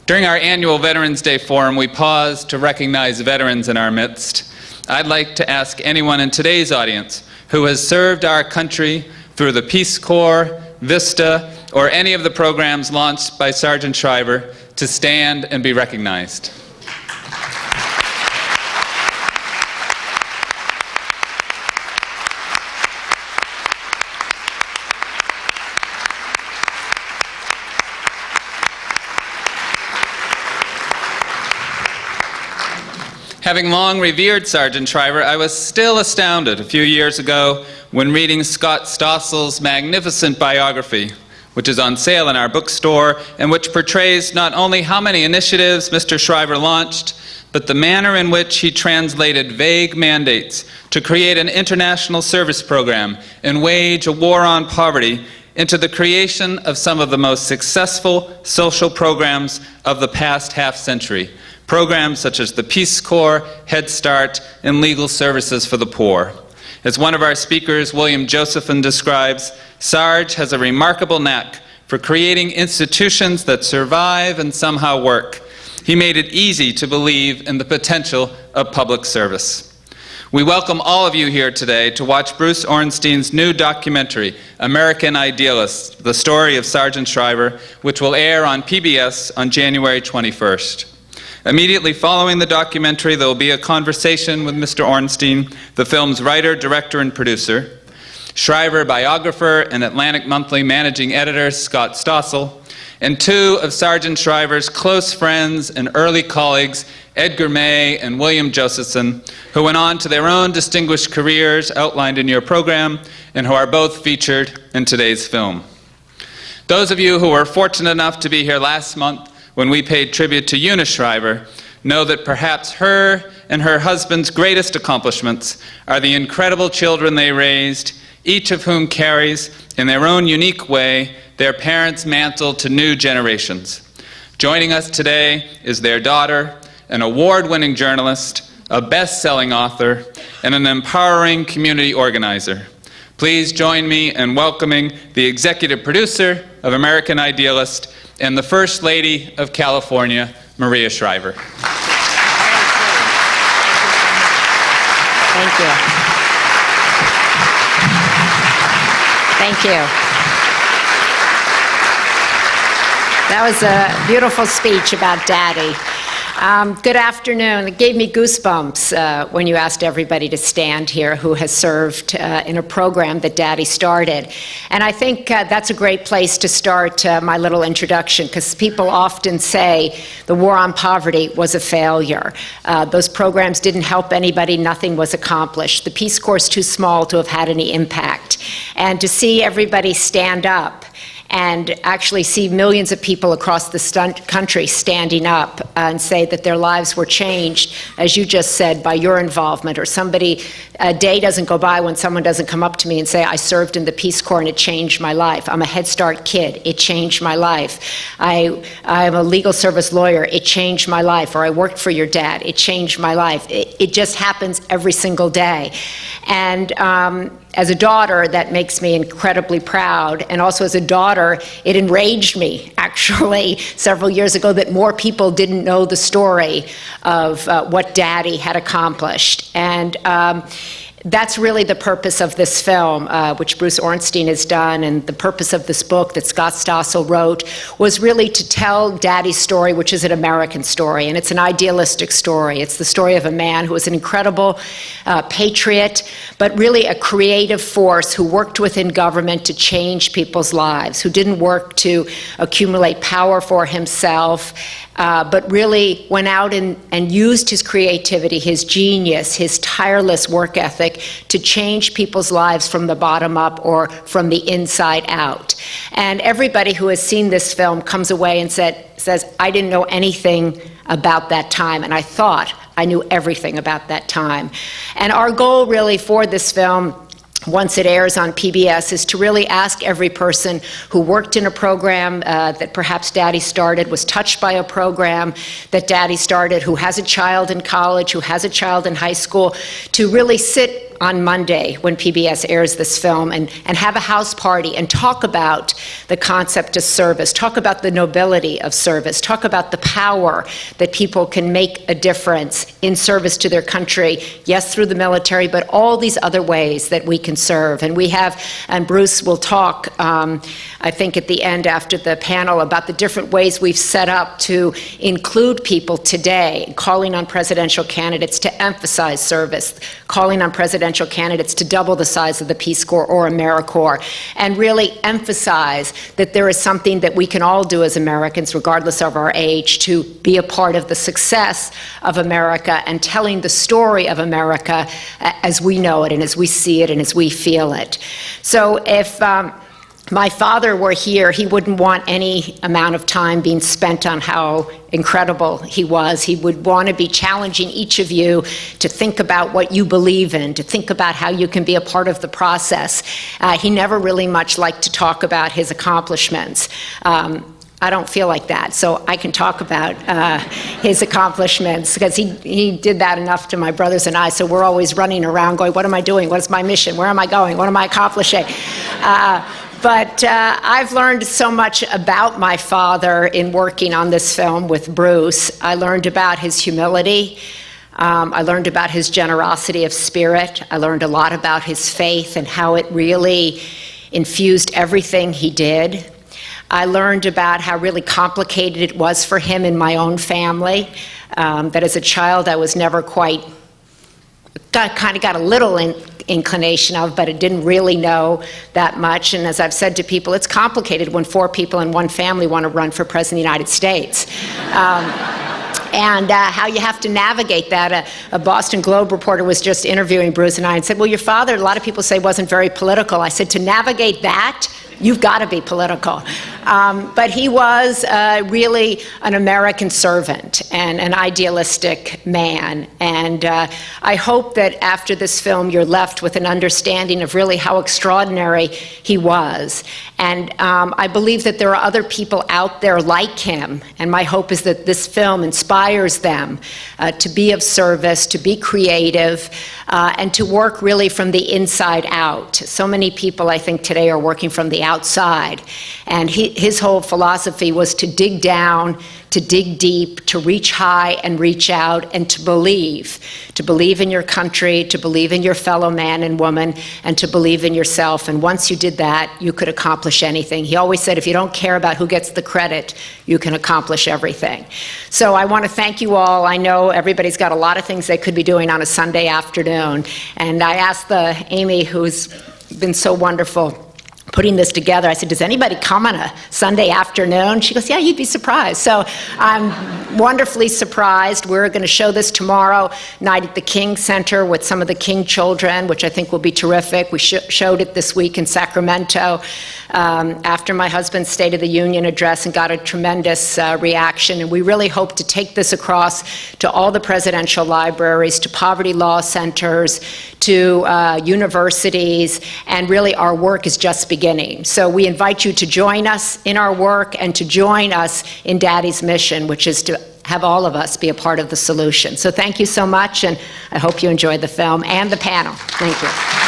During our annual Veterans Day Forum, we pause to recognize veterans in our midst. I'd like to ask anyone in today's audience who has served our country through the Peace Corps, VISTA, or any of the programs launched by Sargent Shriver to stand and be recognized. Having long revered Sargent Shriver, I was still astounded a few years ago when reading Scott Stossel's magnificent biography, which is on sale in our bookstore, and which portrays not only how many initiatives Mr. Shriver launched, but the manner in which he translated vague mandates to create an international service program and wage a war on poverty into the creation of some of the most successful social programs of the past half-century. Programs such as the Peace Corps, Head Start, and Legal Services for the Poor. As one of our speakers, William Josephson, describes, Sarge has a remarkable knack for creating institutions that survive and somehow work. He made it easy to believe in the potential of public service. We welcome all of you here today to watch Bruce Orenstein's new documentary, American Idealist, The Story of Sargent Shriver, which will air on PBS on January 21st. Immediately following the documentary, there will be a conversation with Mr. Orenstein, the film's writer, director, and producer, Shriver biographer and Atlantic Monthly managing editor Scott Stossel, and two of Sargent Shriver's close friends and early colleagues, Edgar May and William Josephson, who went on to their own distinguished careers outlined in your program and who are both featured in today's film. Those of you who were fortunate enough to be here last month when we paid tribute to Eunice Shriver, know that perhaps her and her husband's greatest accomplishments are the incredible children they raised, each of whom carries, in their own unique way, their parents' mantle to new generations. Joining us today is their daughter, an award-winning journalist, a best-selling author, and an empowering community organizer. Please join me in welcoming the executive producer of American Idealist and the First Lady of California, Maria Shriver. Thank you. Thank you. That was a beautiful speech about Daddy. Good afternoon. It gave me goosebumps when you asked everybody to stand here who has served in a program that Daddy started. And I think that's a great place to start my little introduction, because people often say the war on poverty was a failure. Those programs didn't help anybody, nothing was accomplished. The Peace Corps is too small to have had any impact. And to see everybody stand up and actually see millions of people across the country standing up and say that their lives were changed, as you just said, by your involvement, or a day doesn't go by when someone doesn't come up to me and say, I served in the Peace Corps and it changed my life. I'm a Head Start kid, it changed my life. I'm a legal service lawyer, it changed my life. Or I worked for your dad, it changed my life. It just happens every single day. And as a daughter, that makes me incredibly proud. And also as a daughter, it enraged me, actually, several years ago that more people didn't know the story of what Daddy had accomplished. And that's really the purpose of this film, which Bruce Orenstein has done, and the purpose of this book that Scott Stossel wrote was really to tell Daddy's story, which is an American story, and it's an idealistic story. It's the story of a man who was an incredible patriot, but really a creative force who worked within government to change people's lives, who didn't work to accumulate power for himself, but really went out and used his creativity, his genius, his tireless work ethic to change people's lives from the bottom up or from the inside out. And everybody who has seen this film comes away and says, I didn't know anything about that time, and I thought I knew everything about that time. And our goal really for this film, once it airs on PBS, is to really ask every person who worked in a program that perhaps Daddy started, was touched by a program that Daddy started, who has a child in college, who has a child in high school, to really sit on Monday, when PBS airs this film, and have a house party and talk about the concept of service, talk about the nobility of service, talk about the power that people can make a difference in service to their country, yes, through the military, but all these other ways that we can serve. And we have, and Bruce will talk, I think at the end after the panel, about the different ways we've set up to include people today, calling on presidential candidates to emphasize service, calling on presidential candidates to double the size of the Peace Corps or AmeriCorps, and really emphasize that there is something that we can all do as Americans, regardless of our age, to be a part of the success of America and telling the story of America as we know it and as we see it and as we feel it. So if my father were here, he wouldn't want any amount of time being spent on how incredible he was. He would want to be challenging each of you to think about what you believe in, to think about how you can be a part of the process. He never really much liked to talk about his accomplishments. I don't feel like that, so I can talk about his accomplishments, because he did that enough to my brothers and I, so we're always running around going, what am I doing? What is my mission? Where am I going? What am I accomplishing? But I've learned so much about my father in working on this film with Bruce. I learned about his humility. I learned about his generosity of spirit. I learned a lot about his faith and how it really infused everything he did. I learned about how really complicated it was for him in my own family, that as a child I was never quite, kind of got a little inclination of, but I didn't really know that much. And as I've said to people, it's complicated when 4 people in one family want to run for President of the United States. And how you have to navigate that. A Boston Globe reporter was just interviewing Bruce and I and said, well, your father, a lot of people say, wasn't very political. I said, to navigate that, you've got to be political. But he was really an American servant and an idealistic man. And I hope that after this film, you're left with an understanding of really how extraordinary he was. And I believe that there are other people out there like him. And my hope is that this film inspires them to be of service, to be creative, and to work really from the inside out. So many people, I think, today are working from the outside. And his whole philosophy was to dig down, to dig deep, to reach high and reach out, and to believe in your country, to believe in your fellow man and woman, and to believe in yourself. And once you did that, you could accomplish anything. He always said, if you don't care about who gets the credit, you can accomplish everything. So I want to thank you all. I know everybody's got a lot of things they could be doing on a Sunday afternoon. And I asked Amy, who's been so wonderful putting this together, I said, does anybody come on a Sunday afternoon? She goes, yeah, you'd be surprised. So I'm wonderfully surprised. We're going to show this tomorrow night at the King Center with some of the King children, which I think will be terrific. We showed it this week in Sacramento after my husband's State of the Union address and got a tremendous reaction. And we really hope to take this across to all the presidential libraries, to poverty law centers, to universities, and really our work is just beginning. So we invite you to join us in our work and to join us in Daddy's mission, which is to have all of us be a part of the solution. So thank you so much, and I hope you enjoyed the film and the panel. Thank you.